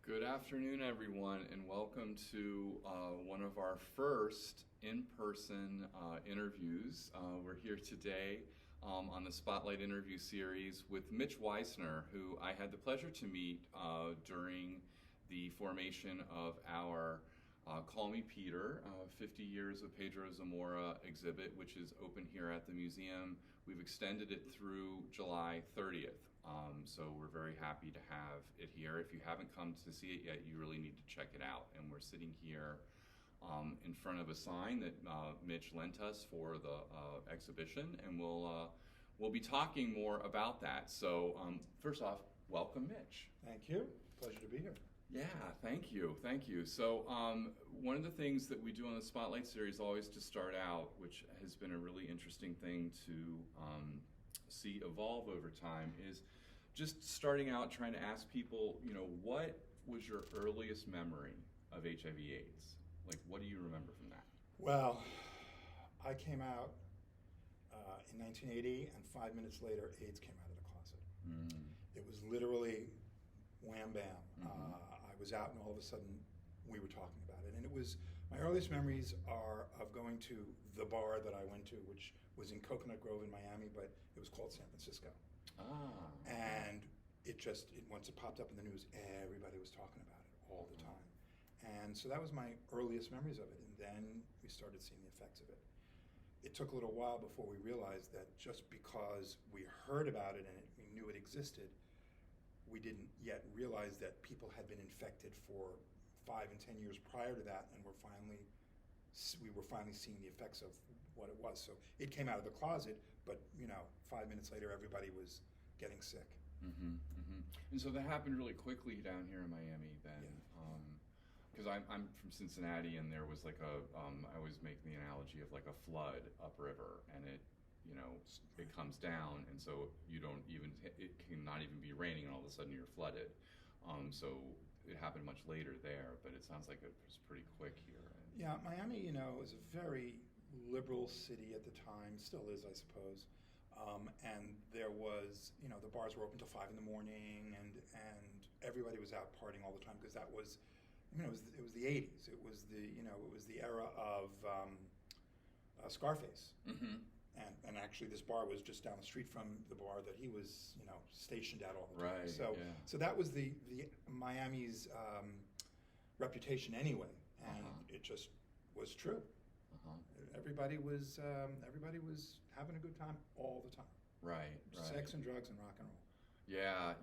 Good afternoon, everyone, and welcome to one of our first in-person interviews. We're here today on the Spotlight interview series with Mitch Weissner, who I had the pleasure to meet during the formation of our Call Me Peter, 50 Years of Pedro Zamora exhibit, which is open here at the museum. We've extended it through July 30th. So we're very happy to have it here. If you haven't come to see it yet, you really need to check it out. And we're sitting here in front of a sign that Mitch lent us for the exhibition, and we'll be talking more about that. So first off, welcome, Mitch. Thank you. Pleasure to be here. Yeah, thank you. So one of the things that we do on the Spotlight series always to start out, which has been a really interesting thing to see evolve over time, is just starting out trying to ask people, what was your earliest memory of HIV/AIDS? Like, what do you remember from that? Well, I came out in 1980, and 5 minutes later, AIDS came out of the closet. It was literally wham bam. I was out, and all of a sudden, we were talking about it. And it was, my earliest memories are of going to the bar that I went to, which was in Coconut Grove in Miami, but it was called San Francisco. And once it popped up in the news, everybody was talking about it all the time. And so that was my earliest memories of it. And then we started seeing the effects of it. It took a little while before we realized that just because we heard about it and we knew it existed, we didn't yet realize that people had been infected for 5 and 10 years prior to that, and we were finally seeing the effects of what it was. So it came out of the closet, but 5 minutes later, everybody was getting sick. And so that happened really quickly down here in Miami then. Because I'm from Cincinnati, and there was like I always make the analogy of like a flood upriver, and it comes down, and so it can not even be raining, and all of a sudden you're flooded. So it happened much later there, but it sounds like it was pretty quick here. Yeah, Miami, is a very liberal city at the time, still is, I suppose. And there was, the bars were open till 5 in the morning, and everybody was out partying all the time, because that was, it was the 80s. It was the era of Scarface. And actually, this bar was just down the street from the bar that he was, stationed at all the time. Right. So that was the Miami's reputation anyway, and it just was true. Everybody was having a good time all the time. Right. Sex and drugs and rock and roll. Yeah,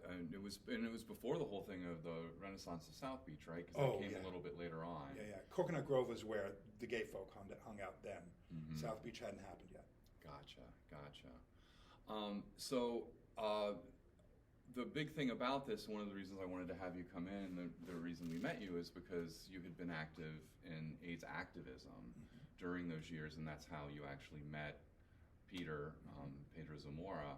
and it was before the whole thing of the Renaissance of South Beach, right? Because that came a little bit later on. Yeah. Coconut Grove was where the gay folk hung out then. South Beach hadn't happened yet. Gotcha. So the big thing about this, one of the reasons I wanted to have you come in, the reason we met you, is because you had been active in AIDS activism during those years, and that's how you actually met Pedro Zamora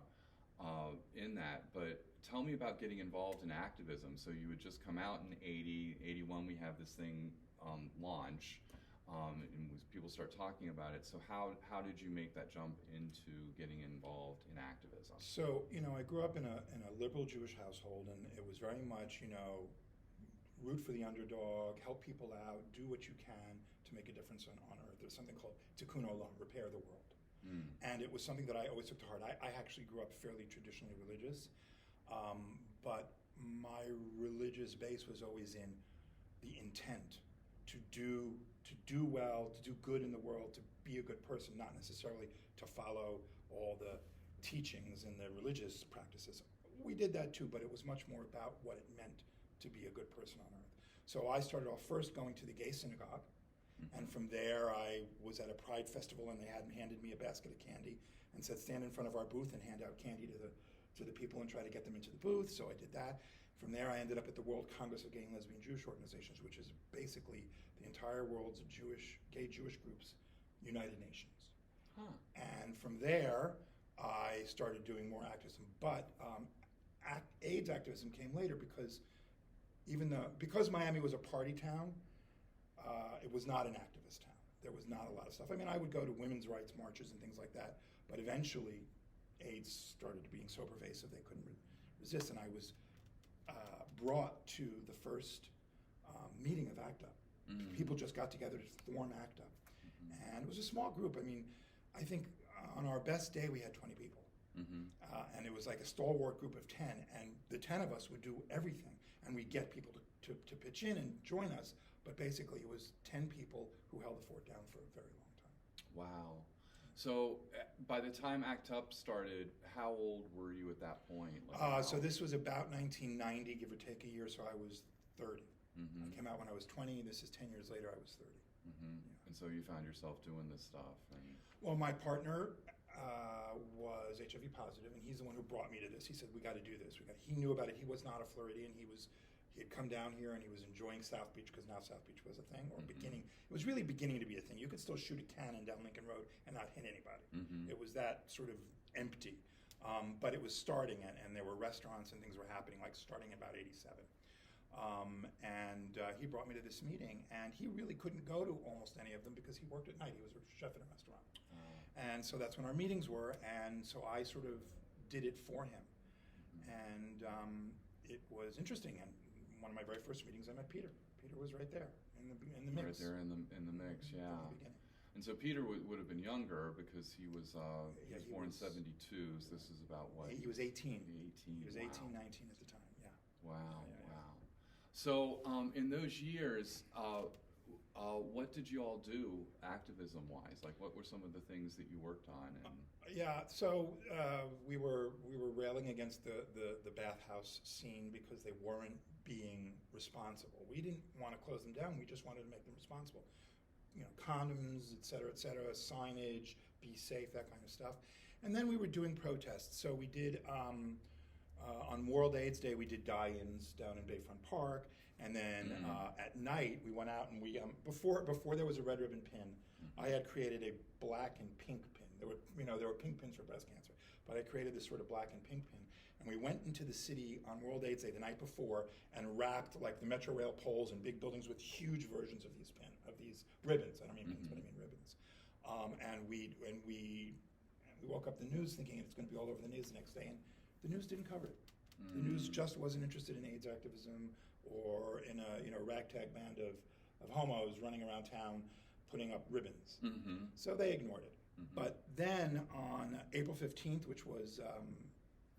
in that. But tell me about getting involved in activism. So you had just come out in 80, 81, we have this thing launch, and people start talking about it. So how did you make that jump into getting involved in activism? So, I grew up in a liberal Jewish household, and it was very much, root for the underdog, help people out, do what you can to make a difference on earth. There's something called tikkun olam, repair the world. And it was something that I always took to heart. I actually grew up fairly traditionally religious, but my religious base was always in the intent to do well, to do good in the world, to be a good person, not necessarily to follow all the teachings and the religious practices. We did that too, but it was much more about what it meant to be a good person on earth. So I started off first going to the gay synagogue, and from there I was at a pride festival, and they handed me a basket of candy and said, stand in front of our booth and hand out candy to the people and try to get them into the booth. So I did that. From there I ended up at the World Congress of Gay and Lesbian Jewish Organizations, which is basically the entire world's gay Jewish groups, United Nations. And from there I started doing more activism. But AIDS activism came later, because because Miami was a party town, it was not an activist town. There was not a lot of stuff. I mean, I would go to women's rights marches and things like that, but eventually AIDS started being so pervasive they couldn't resist, and I was brought to the first meeting of ACT UP. Mm-hmm. People just got together to form ACT UP. And it was a small group. I mean, I think on our best day we had 20 people. And it was like a stalwart group of 10, and the 10 of us would do everything, and we'd get people to pitch in and join us, but basically it was 10 people who held the fort down for a very long time. Wow. So by the time ACT UP started, how old were you at that point? So this was about 1990, give or take a year, so I was 30. I came out when I was 20, this is 10 years later, I was 30. Yeah. And so you found yourself doing this stuff. Well, my partner was HIV positive, and he's the one who brought me to this. He said, we got to do this. He knew about it. He was not a Floridian. He had come down here, and he was enjoying South Beach, because now South Beach was a thing, or beginning. It was really beginning to be a thing. You could still shoot a cannon down Lincoln Road and not hit anybody. It was that sort of empty. But it was starting, and there were restaurants and things were happening, like starting in about 87. He brought me to this meeting, and he really couldn't go to almost any of them because he worked at night. He was a chef in a restaurant. And so that's when our meetings were, and so I sort of did it for him. And it was interesting, and one of my very first meetings I met Peter. Peter was right there in the mix. Right there in the mix, yeah. From the beginning. And so Peter would have been younger because he was born in 72, so this is about what? He was 18. 18. He was 18, wow. 19 at the time, yeah. Wow, Yeah. wow. So in those years, what did you all do activism-wise? Like, what were some of the things that you worked on? So we were railing against the bathhouse scene because they weren't being responsible. We didn't want to close them down. We just wanted to make them responsible. Condoms, et cetera, signage, be safe, that kind of stuff. And then we were doing protests. So we did, on World AIDS Day, we did die-ins down in Bayfront Park. And then at night, we went out and we, before there was a red ribbon pin, I had created a black and pink pin. There were pink pins for breast cancer, but I created this sort of black and pink pin. And we went into the city on World AIDS Day the night before and wrapped like the Metro Rail poles and big buildings with huge versions of these ribbons. I don't mean pins, but I mean ribbons. And we woke up the news thinking it's going to be all over the news the next day, and the news didn't cover it. The news just wasn't interested in AIDS activism or in a ragtag band of homos running around town putting up ribbons. So they ignored it. But then on April 15th, which was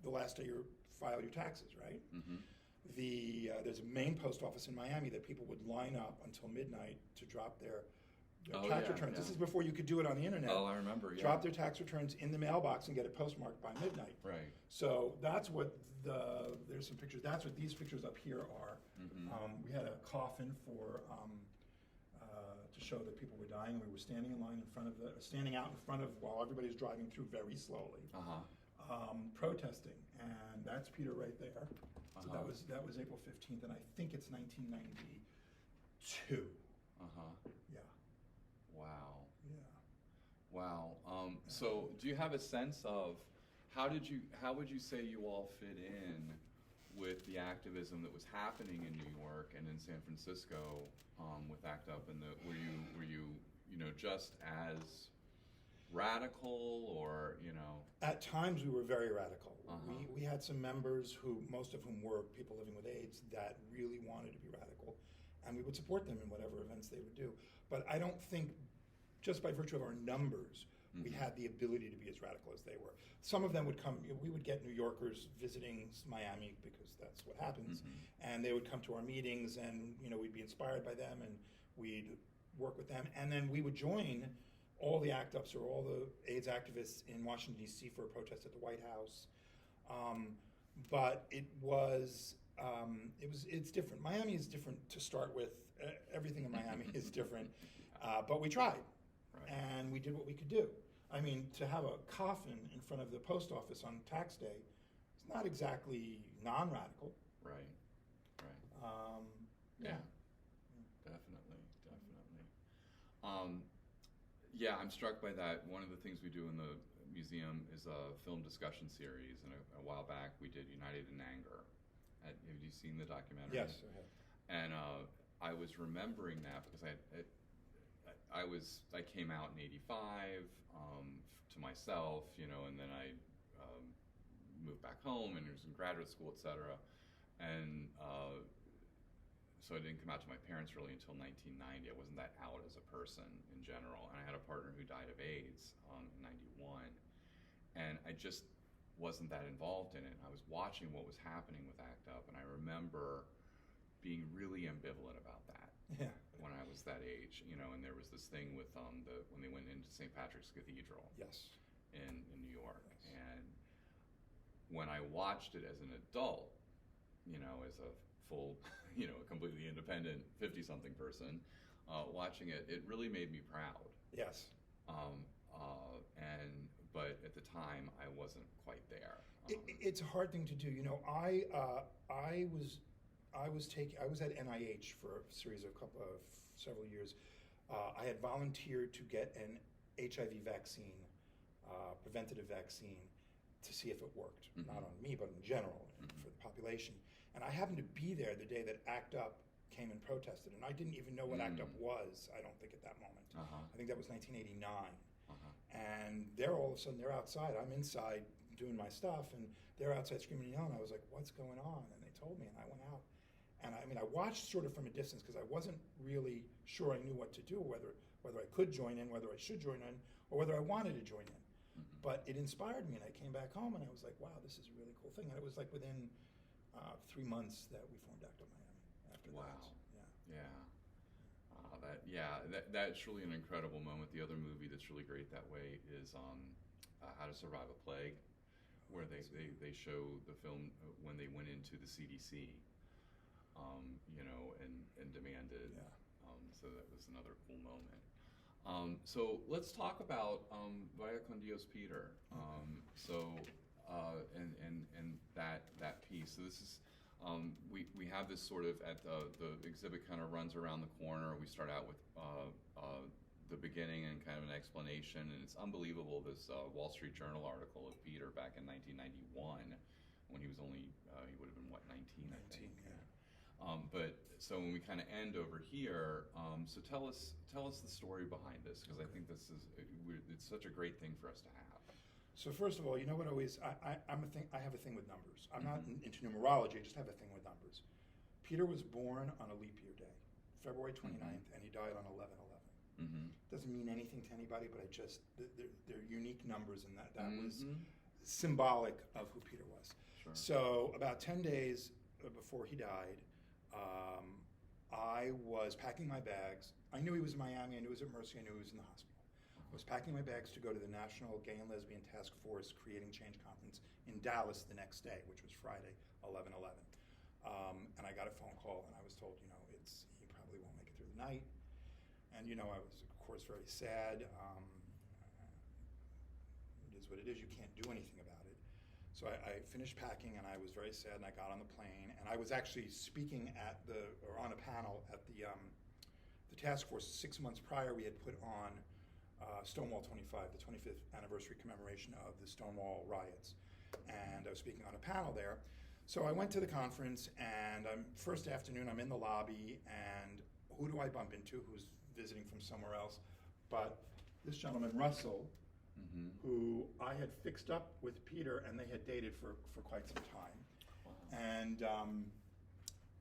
the last day you file your taxes, right? There's a main post office in Miami that people would line up until midnight to drop their tax returns. Yeah. This is before you could do it on the internet. Oh, I remember, yeah. Drop their tax returns in the mailbox and get it postmarked by midnight. Right. So that's what there's some pictures, that's what these pictures up here are. We had a coffin for, to show that people were dying. We were standing in line standing out in front of, while everybody's driving through very slowly, protesting. And that's Peter right there. So that was April 15th, and I think it's 1992. Yeah. Wow. Yeah. Wow. So do you have a sense of how would you say you all fit in with the activism that was happening in New York and in San Francisco with ACT UP? And were you just as radical, or At times we were very radical. We had some members most of whom were people living with AIDS, that really wanted to be radical, and we would support them in whatever events they would do. But I don't think, just by virtue of our numbers, we had the ability to be as radical as they were. Some of them would come, we would get New Yorkers visiting Miami, because that's what happens, and they would come to our meetings, and we'd be inspired by them, and we'd work with them, and then we would join all the ACT UPs or all the AIDS activists in Washington, D.C. for a protest at the White House. But it's different. Miami is different to start with. Everything in Miami is different. But we tried, and we did what we could do. I mean, to have a coffin in front of the post office on tax day is not exactly non-radical. Right. Yeah. Definitely. Yeah, I'm struck by that. One of the things we do in the museum is a film discussion series, and a while back we did United in Anger. Have you seen the documentary? Yes, I have. And I was remembering that because I came out in '85 to myself, and then I moved back home and was in graduate school, etc. And so I didn't come out to my parents really until 1990. I wasn't that out as a person in general. And I had a partner who died of AIDS in 91. And I just wasn't that involved in it. I was watching what was happening with ACT UP, and I remember being really ambivalent about that. Yeah. When I was that age, you know, and there was this thing with when they went into St. Patrick's Cathedral Yes. in New York. Yes. And when I watched it as an adult, you know, as a full, you know, completely independent 50-something person, watching it, it really made me proud. Yes. But at the time, I wasn't quite there. It's a hard thing to do. You know, I was at NIH for a series of several years. I had volunteered to get an HIV vaccine, preventative vaccine, to see if it worked. Mm-hmm. Not on me, but in general, for the population. And I happened to be there the day that ACT UP came and protested, and I didn't even know what ACT UP was, I don't think, at that moment. I think that was 1989. And all of a sudden, they're outside. I'm inside doing my stuff, and they're outside screaming and yelling. I was like, what's going on? And they told me, and I went out. And I watched sort of from a distance because I wasn't really sure I knew what to do, whether I could join in, whether I should join in, or whether I wanted to join in. But it inspired me, and I came back home, and I was like, wow, this is a really cool thing. And it was like within 3 months that we formed ACT UP Miami after that. That's really an incredible moment. The other movie that's really great that way is How to Survive a Plague, where they show the film when they went into the CDC, you know, and demanded. Yeah. So that was another cool moment. So let's talk about Vaya con Dios, Peter. And that piece. So this is. We have this sort of at the exhibit kind of runs around the corner. We start out with the beginning and kind of an explanation, and it's unbelievable. This Wall Street Journal article of Peter back in 1991, when he was only he would have been 19, I think. Yeah. But so when we kind of end over here, so tell us the story behind this, because I think this is it's such a great thing for us to have. So first of all, you know what always I have a thing with numbers. I'm not into numerology. I just have a thing with numbers. Peter was born on a leap year day, February 29th, and he died on 11/11. Doesn't mean anything to anybody, but they're unique numbers, and that was symbolic of who Peter was. Sure. So about 10 days before he died, I was packing my bags. I knew he was in Miami. I knew he was at Mercy. I knew he was in the hospital. I was packing my bags to go to the National Gay and Lesbian Task Force Creating Change Conference in Dallas the next day, which was Friday, 11/11. And I got a phone call, and I was told, you know, he probably won't make it through the night. And, you know, I was, of course, very sad. It is what it is. You can't do anything about it. So I finished packing, and I was very sad, and I got on the plane. And I was actually speaking on a panel at the task force. 6 months prior, we had put on Stonewall 25, the 25th anniversary commemoration of the Stonewall riots. And I was speaking on a panel there. So I went to the conference, and first afternoon, I'm in the lobby, and who do I bump into who's visiting from somewhere else? But this gentleman, Russell, who I had fixed up with Peter, and they had dated for quite some time. Wow. And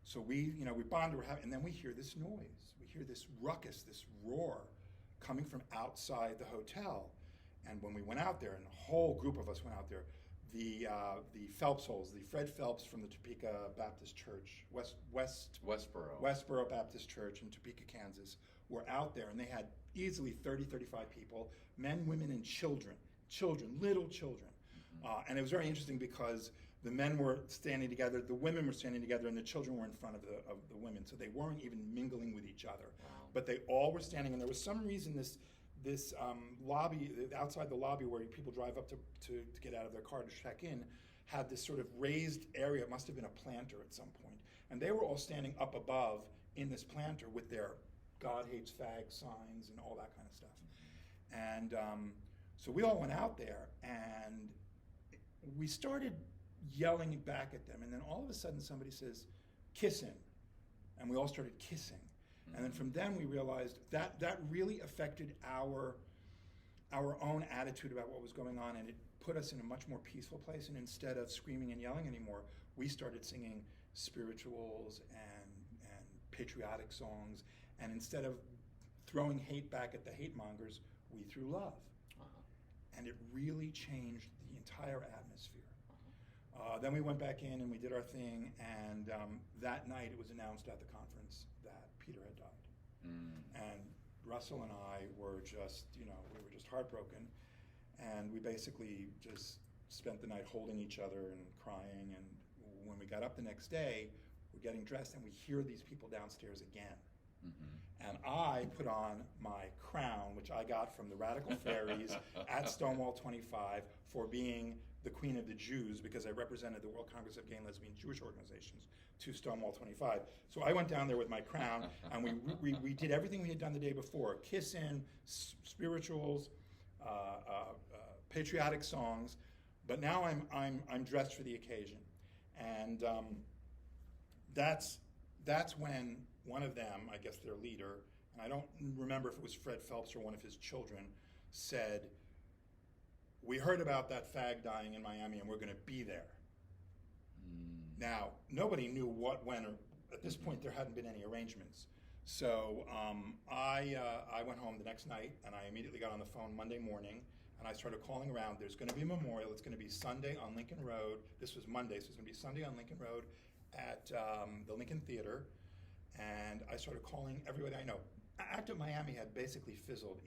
so we bonded, and then we hear this noise. We hear this ruckus, this roar, coming from outside the hotel. And when we went out there, and a whole group of us went out there, the Phelps holes, the Fred Phelps from the Topeka Baptist Church, Westboro Baptist Church in Topeka, Kansas, were out there, and they had easily 30, 35 people, men, women, and children, little children. And it was very interesting because the men were standing together, the women were standing together, and the children were in front of the women, so they weren't even mingling with each other. Wow. But they all were standing, and there was some reason this lobby, outside the lobby where people drive up to get out of their car to check in, had this sort of raised area. It must have been a planter at some point. And they were all standing up above in this planter with their God hates fag signs and all that kind of stuff. And so we all went out there, and we started yelling back at them. And then all of a sudden somebody says, kissing. And we all started kissing. And then from then we realized that really affected our own attitude about what was going on, and it put us in a much more peaceful place. And instead of screaming and yelling anymore, we started singing spirituals and patriotic songs, and instead of throwing hate back at the hate mongers, we threw love. And it really changed the entire atmosphere. Then we went back in and we did our thing, and that night it was announced at the conference that Peter had died. And Russell and I were just, we were just heartbroken, and we basically just spent the night holding each other and crying. And when we got up the next day, we're getting dressed and we hear these people downstairs again. And I put on my crown, which I got from the Radical Fairies at Stonewall 25 for being the Queen of the Jews, because I represented the World Congress of Gay and Lesbian Jewish Organizations to Stonewall 25. So I went down there with my crown, and we did everything we had done the day before: kiss-in, spirituals, patriotic songs. But now I'm dressed for the occasion, and that's when one of them, I guess their leader, and I don't remember if it was Fred Phelps or one of his children, said, "We heard about that fag dying in Miami, and we're going to be there." Now, nobody knew what, when, or at this point there hadn't been any arrangements. So I went home the next night, and I immediately got on the phone Monday morning, and I started calling around. There's going to be a memorial. It's going to be Sunday on Lincoln Road. This was Monday, so it's going to be Sunday on Lincoln Road at the Lincoln Theater. And I started calling everybody I know. Act Up Miami had basically fizzled.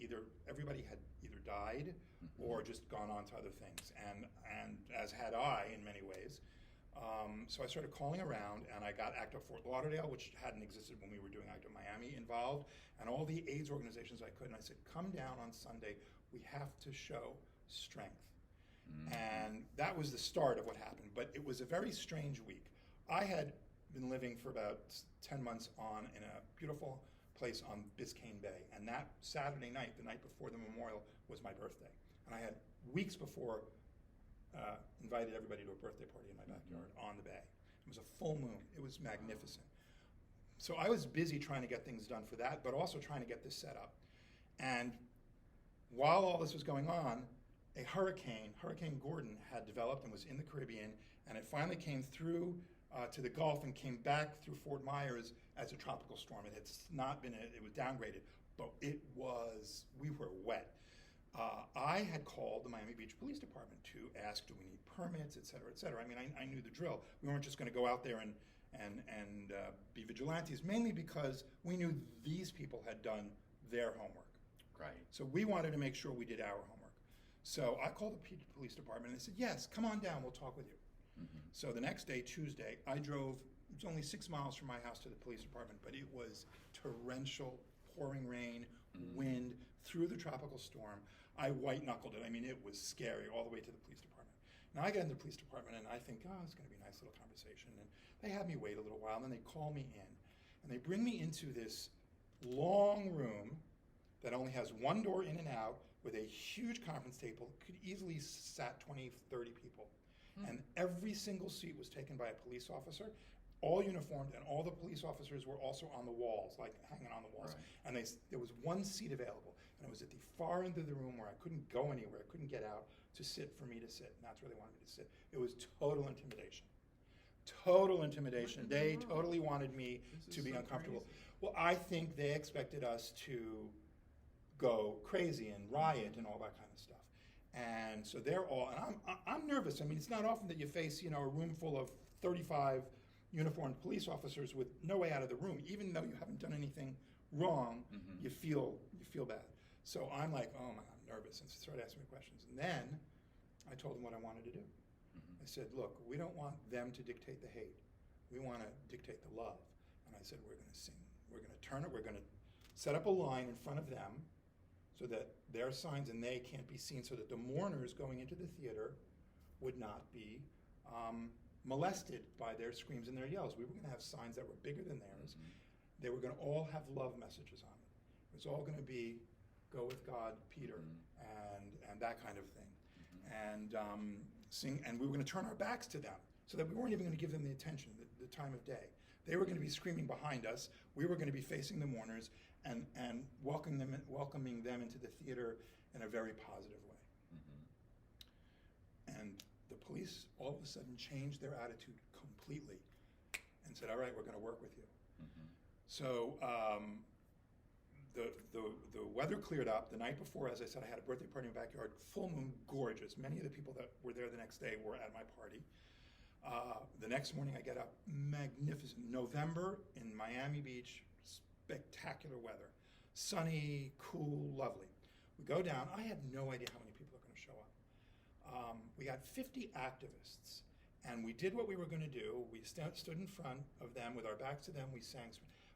Everybody had either died or just gone on to other things, and as had I in many ways. So I started calling around, and I got Act Up Fort Lauderdale, which hadn't existed when we were doing Act Up Miami, involved, and all the AIDS organizations I could. And I said, "Come down on Sunday. We have to show strength." And that was the start of what happened. But it was a very strange week. I had been living for about 10 months in a beautiful place on Biscayne Bay, and that Saturday night, the night before the memorial, was my birthday. And I had weeks before invited everybody to a birthday party in my backyard on the bay. It was a full moon. It was magnificent. So I was busy trying to get things done for that, but also trying to get this set up. And while all this was going on, a Hurricane Gordon, had developed and was in the Caribbean, and it finally came through to the Gulf and came back through Fort Myers as a tropical storm. It had not been, it was downgraded, but we were wet. I had called the Miami Beach Police Department to ask, do we need permits, et cetera, et cetera. I mean, I knew the drill. We weren't just going to go out there and be vigilantes, mainly because we knew these people had done their homework. Right. So we wanted to make sure we did our homework. So I called the police department and they said, "Yes, come on down, we'll talk with you." So the next day, Tuesday, I drove, it was only 6 miles from my house to the police department, but it was torrential, pouring rain, wind, through the tropical storm. I white-knuckled it. I mean, it was scary all the way to the police department. Now I get in the police department and I think, it's going to be a nice little conversation. And they have me wait a little while, and then they call me in. And they bring me into this long room that only has one door in and out with a huge conference table. Could easily sat 20, 30 people. And every single seat was taken by a police officer, all uniformed, and all the police officers were also on the walls, like hanging on the walls. Right. And there was one seat available, and it was at the far end of the room where I couldn't go anywhere, I couldn't get out, for me to sit, and that's where they wanted me to sit. It was total intimidation. Total intimidation. They totally wanted me to be uncomfortable. Crazy. Well, I think they expected us to go crazy and riot and all that kind of stuff. And so they're all, and I'm nervous. I mean, it's not often that you face, a room full of 35 uniformed police officers with no way out of the room. Even though you haven't done anything wrong, you feel bad. So I'm like, oh my God, I'm nervous, and started asking me questions. And then I told them what I wanted to do. I said, look, we don't want them to dictate the hate. We want to dictate the love. And I said, we're going to sing. We're going to turn it. We're going to set up a line in front of them so that their signs and they can't be seen, so that the mourners going into the theater would not be molested by their screams and their yells. We were going to have signs that were bigger than theirs. They were going to all have love messages on it. It was all going to be, go with God, Peter, and that kind of thing. And sing, and we were going to turn our backs to them, so that we weren't even going to give them the attention, the time of day. They were going to be screaming behind us. We were going to be facing the mourners and welcoming them into the theater in a very positive way. And the police all of a sudden changed their attitude completely and said, all right, we're going to work with you. So the weather cleared up the night before. As I said, I had a birthday party in the backyard, full moon, gorgeous. Many of the people that were there the next day were at my party. The next morning I get up, magnificent. November in Miami Beach, spectacular weather. Sunny, cool, lovely. We go down. I had no idea how many people are going to show up. We had 50 activists, and we did what we were going to do. We stood in front of them with our backs to them. We sang,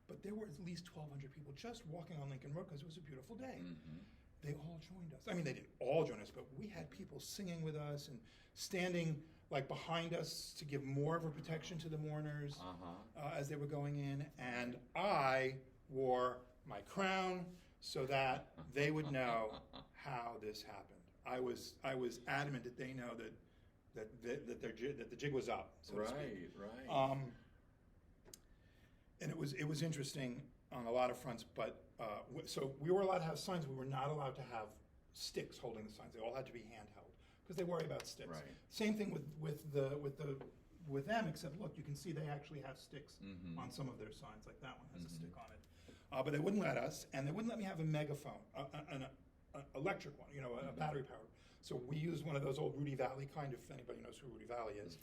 but there were at least 1,200 people just walking on Lincoln Road because it was a beautiful day. Mm-hmm. They all joined us. I mean, they didn't all join us, but we had people singing with us and standing like behind us to give more of a protection to the mourners as they were going in. And I wore my crown so that they would know how this happened. I was adamant that they know that the jig was up, so to speak. Right. And it was interesting on a lot of fronts, but so we were allowed to have signs. We were not allowed to have sticks holding the signs. They all had to be handheld because they worry about sticks. Right. Same thing with them, except look, you can see they actually have sticks on some of their signs. Like that one has a stick on it. But they wouldn't let us, and they wouldn't let me have a megaphone, an electric one, a battery powered. So we used one of those old Rudy Valley kind, if anybody knows who Rudy Valley is.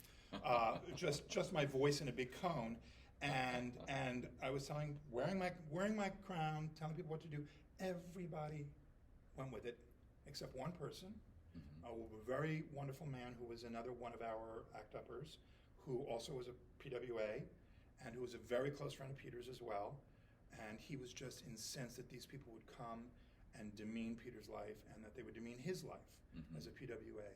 Just my voice in a big cone. And I was wearing my crown, telling people what to do. Everybody went with it, except one person, a very wonderful man who was another one of our act-uppers, who also was a PWA, and who was a very close friend of Peter's as well. And he was just incensed that these people would come and demean Peter's life, and that they would demean his life as a PWA.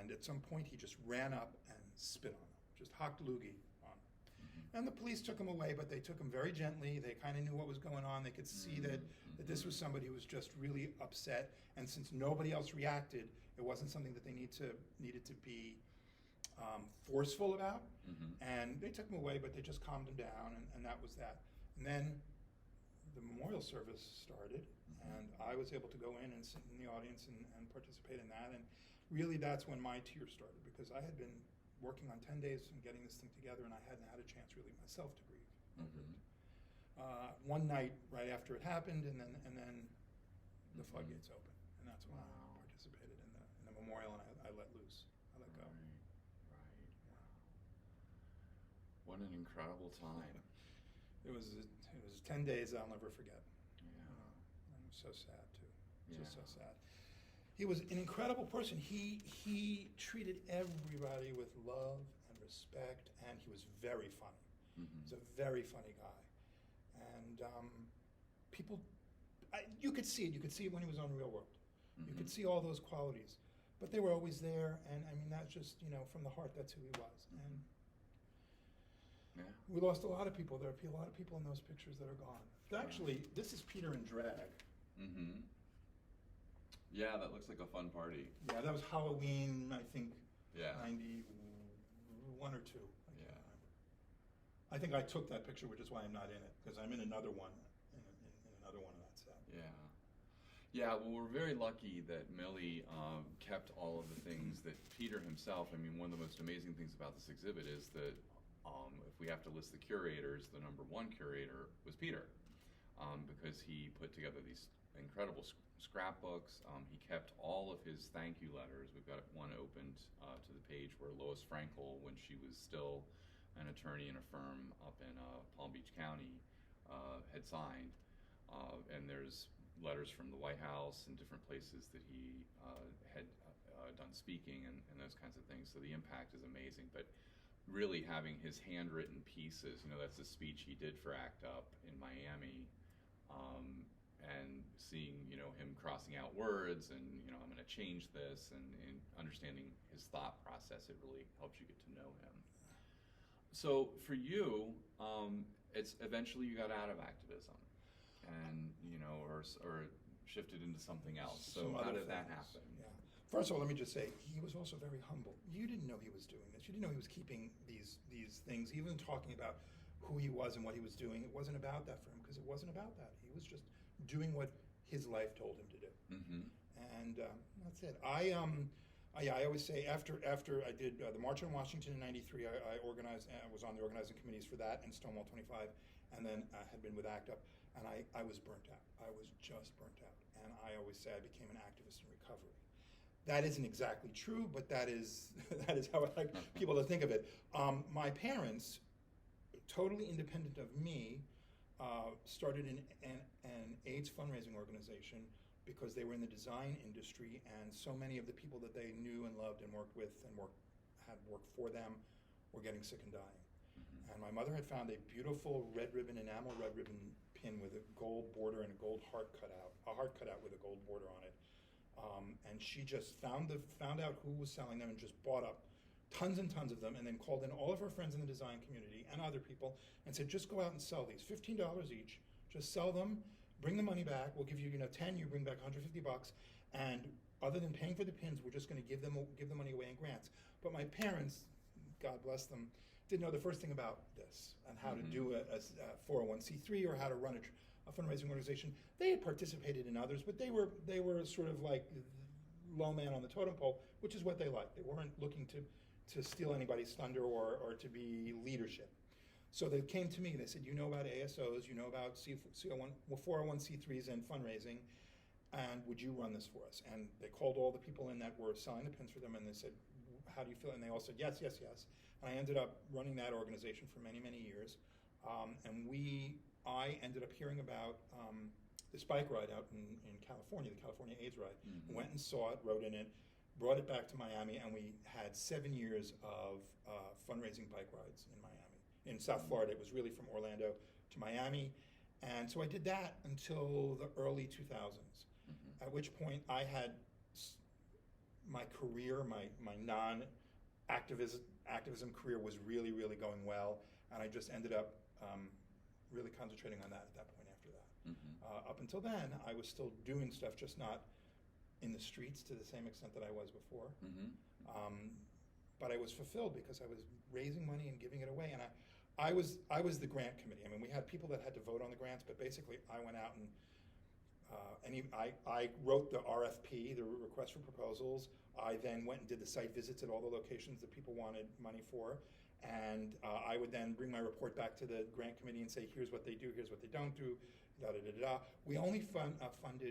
And at some point, he just ran up and spit on him, just hocked loogie on him. And the police took him away, but they took him very gently. They kind of knew what was going on. They could see that this was somebody who was just really upset. And since nobody else reacted, it wasn't something that they needed to be forceful about. And they took him away, but they just calmed him down, and that was that. And then the memorial service started, and I was able to go in and sit in the audience and participate in that. And really, that's when my tears started, because I had been working on 10 days and getting this thing together, and I hadn't had a chance really myself to grieve over it. One night right after it happened, and then the floodgates opened, and that's when I participated in the memorial, and I let loose. I let go. Right. What an incredible time. It was 10 days I'll never forget. Yeah. And it was so sad too. Just so sad. He was an incredible person. He treated everybody with love and respect, and he was very funny. He was a very funny guy. And people, you could see it. You could see it when he was on Real World. You could see all those qualities. But they were always there, and I mean, that's just, from the heart, that's who he was. And we lost a lot of people. There are a lot of people in those pictures that are gone. Actually, this is Peter in drag. Yeah, that looks like a fun party. Yeah, that was Halloween, I think, Yeah. 91 or 2. I can't remember. I think I took that picture, which is why I'm not in it, because I'm in another one, in another one of that set. Yeah. Yeah, well, we're very lucky that Millie kept all of the things that Peter himself, I mean, one of the most amazing things about this exhibit is that if we have to list the curators, the number one curator was Peter, because he put together these incredible scrapbooks. He kept all of his thank you letters. We've got one opened to the page where Lois Frankel, when she was still an attorney in a firm up in Palm Beach County, had signed. And there's letters from the White House and different places that he had done speaking and those kinds of things. So the impact is amazing. But really having his handwritten pieces, that's the speech he did for ACT UP in Miami, and seeing, him crossing out words and, I'm going to change this, and understanding his thought process, it really helps you get to know him. So for you, it's eventually you got out of activism and, or shifted into something else. So how did that happen? Yeah. First of all, let me just say, he was also very humble. You didn't know he was doing this. You didn't know he was keeping these things, even talking about who he was and what he was doing. It wasn't about that for him, because it wasn't about that. He was just doing what his life told him to do. And that's it. I always say, after I did the March on Washington in '93, I organized. I was on the organizing committees for that and Stonewall 25. and then I had been with ACT UP, and I was burnt out. I was just burnt out. And I always say I became an activist in recovery. That isn't exactly true, but that is that is how I like people to think of it. My parents, totally independent of me, started an AIDS fundraising organization because they were in the design industry, and so many of the people that they knew and loved and worked with and had worked for them were getting sick and dying. And my mother had found a beautiful enamel red ribbon pin with a gold border and a gold heart cutout, with a gold border on it. And she just found out who was selling them and just bought up tons and tons of them, and then called in all of her friends in the design community and other people and said, just go out and sell these, $15 each. Just sell them, bring the money back. We'll give you, 10. You bring back $150, and other than paying for the pins, we're just going to give the money away in grants. But my parents, God bless them, didn't know the first thing about this and how to do a 401c3 or how to run a fundraising organization. They had participated in others, but they were sort of like low man on the totem pole, which is what they liked. They weren't looking to steal anybody's thunder or to be leadership. So they came to me. They said, you know about ASOs, you know about 401c3s and fundraising, and would you run this for us? And they called all the people in that were selling the pins for them, and they said, how do you feel? And they all said, yes, yes, yes. And I ended up running that organization for many, many years. I ended up hearing about this bike ride out in California, the California AIDS ride. Went and saw it, rode in it, brought it back to Miami, and we had 7 years of fundraising bike rides in Miami. In South Florida, it was really from Orlando to Miami. And so I did that until the early 2000s, at which point I had my career, my non-activism career was really, really going well, and I just ended up really concentrating on that at that point after that. Up until then, I was still doing stuff, just not in the streets to the same extent that I was before. But I was fulfilled because I was raising money and giving it away, and I was the grant committee. I mean, we had people that had to vote on the grants, but basically I went out and I wrote the RFP, the request for proposals. I then went and did the site visits at all the locations that people wanted money for. And I would then bring my report back to the grant committee and say, here's what they do, here's what they don't do, da-da-da-da-da. We only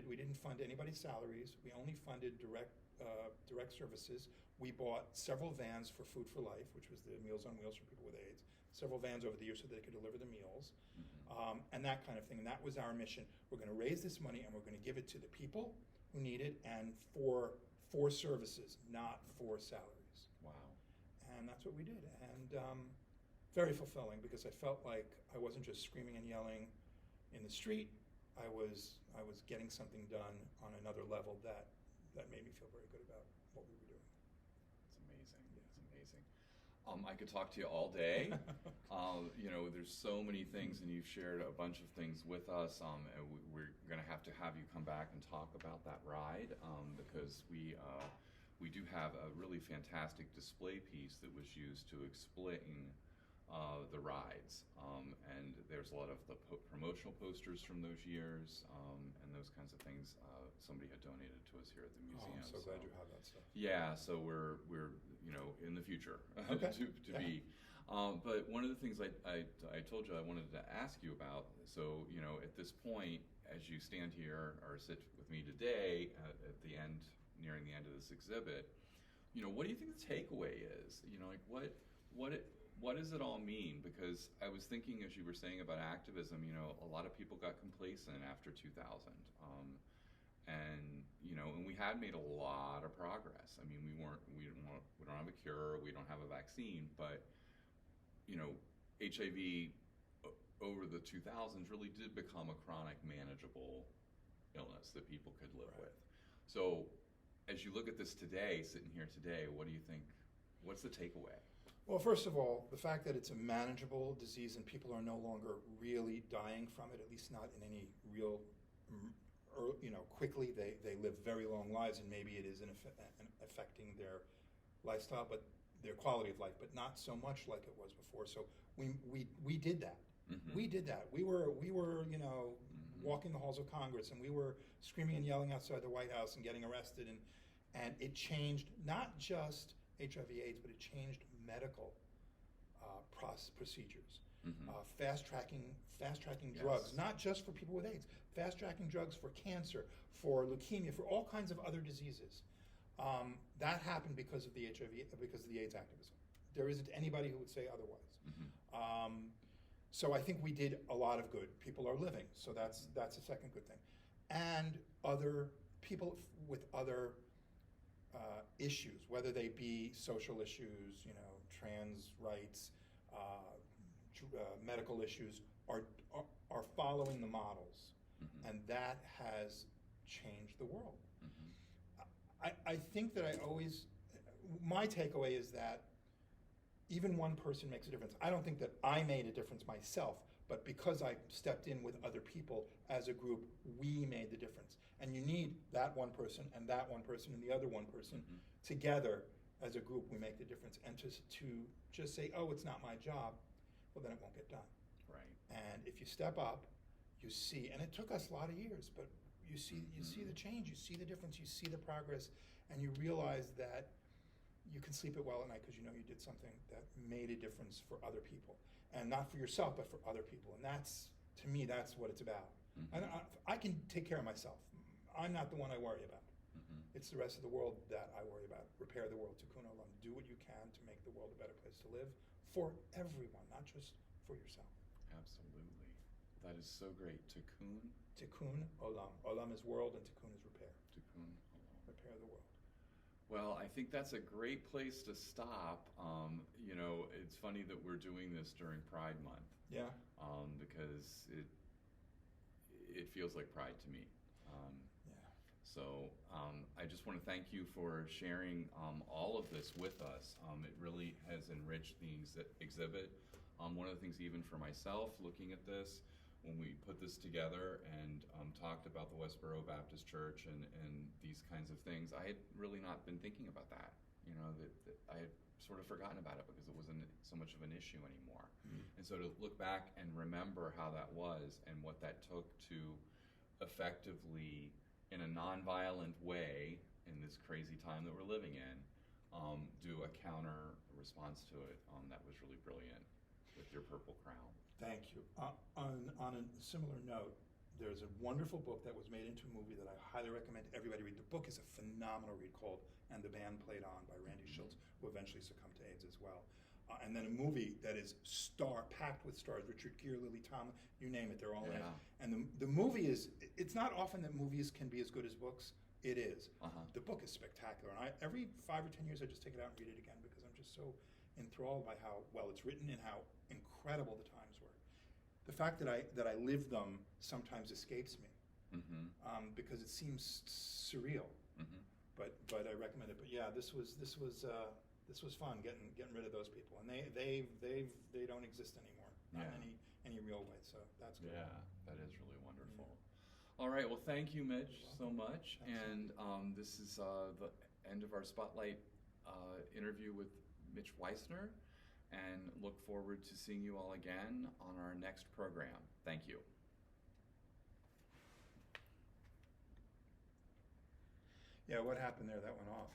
we didn't fund anybody's salaries. We only funded direct services. We bought several vans for Food for Life, which was the Meals on Wheels for people with AIDS, several vans over the years so they could deliver the meals, and that kind of thing. And that was our mission. We're going to raise this money and we're going to give it to the people who need it and for services, not for salaries. Wow. And that's what we did. And very fulfilling, because I felt like I wasn't just screaming and yelling in the street. I was getting something done on another level that made me feel very good about what we were doing. It's amazing. It's amazing. I could talk to you all day. There's so many things, and you've shared a bunch of things with us. And we're going to have you come back and talk about that ride, because we do have a really fantastic display piece that was used to explain the rides, and there's a lot of the promotional posters from those years, and those kinds of things. Somebody had donated to us here at the museum. I'm so glad you have that stuff. Yeah, so we're in the future Okay. to be. But one of the things I told you I wanted to ask you about. So at this point, as you stand here or sit with me today at the end, nearing the end of this exhibit, what do you think the takeaway is? What does it all mean? Because I was thinking, as you were saying about activism, a lot of people got complacent after 2000, and we had made a lot of progress. I mean, we don't have a cure, we don't have a vaccine, but HIV over the 2000s really did become a chronic, manageable illness that people could live with. So, as you look at this today, sitting here today, what do you think? What's the takeaway? Well, first of all, the fact that it's a manageable disease and people are no longer really dying from it, at least not in any real, quickly. They live very long lives, and maybe it is affecting their lifestyle, but their quality of life, but not so much like it was before. So we did that. We did that. We were walking the halls of Congress, and we were screaming and yelling outside the White House and getting arrested, and it changed not just HIV/AIDS, but it changed medical procedures. fast-tracking Yes. drugs, not just for people with AIDS, fast-tracking drugs for cancer, for leukemia, for all kinds of other diseases. That happened because of the HIV, because of the AIDS activism. There isn't anybody who would say otherwise. So I think we did a lot of good. People are living, so that's a second good thing. And other people with other issues, whether they be social issues, trans rights, medical issues, are following the models, and that has changed the world. I think that my takeaway is that even one person makes a difference. I don't think that I made a difference myself, but because I stepped in with other people as a group, we made the difference. And you need that one person and that one person and the other one person. Together, as a group, we make the difference. And to just say, oh, it's not my job, well, then it won't get done. Right. And if you step up, you see, and it took us a lot of years, but you see the change, you see the difference, you see the progress, and you realize that you can sleep it well at night because you know you did something that made a difference for other people, and not for yourself, but for other people. And to me, that's what it's about. And I can take care of myself. I'm not the one I worry about. It's the rest of the world that I worry about. Repair the world, tikkun olam. Do what you can to make the world a better place to live for everyone, not just for yourself. Absolutely. That is so great. Tikkun. Tikkun olam. Olam is world and tikkun is repair. Tikkun olam. Repair the world. Well, I think that's a great place to stop. It's funny that we're doing this during Pride Month. Yeah. Because it feels like Pride to me. So I just want to thank you for sharing all of this with us. It really has enriched the exhibit. One of the things, even for myself, looking at this, when we put this together and talked about the Westboro Baptist Church and these kinds of things, I had really not been thinking about that. That I had sort of forgotten about it because it wasn't so much of an issue anymore. And so to look back and remember how that was and what that took to effectively, in a nonviolent way, in this crazy time that we're living in, do a counter response to it, that was really brilliant with your Purple Crown. Thank you. On a similar note, there's a wonderful book that was made into a movie that I highly recommend everybody read. The book is a phenomenal read called And the Band Played On by Randy Schultz, who eventually succumbed to AIDS as well. And then a movie that is packed with stars, Richard Gere, Lily Tomlin, you name it, they're all in it. And the movie it's not often that movies can be as good as books. It is. The book is spectacular. And every 5 or 10 years I just take it out and read it again because I'm just so enthralled by how well it's written and how incredible the times were. The fact that I lived them sometimes escapes me because it seems surreal. But I recommend it. But yeah, this was fun getting rid of those people, and they don't exist anymore, not in any real way. So that's good. Yeah, that is really wonderful. All right, well, thank you, Mitch, so much. And this is the end of our Spotlight interview with Mitch Weissner, and look forward to seeing you all again on our next program. Thank you. Yeah, what happened there? That went off.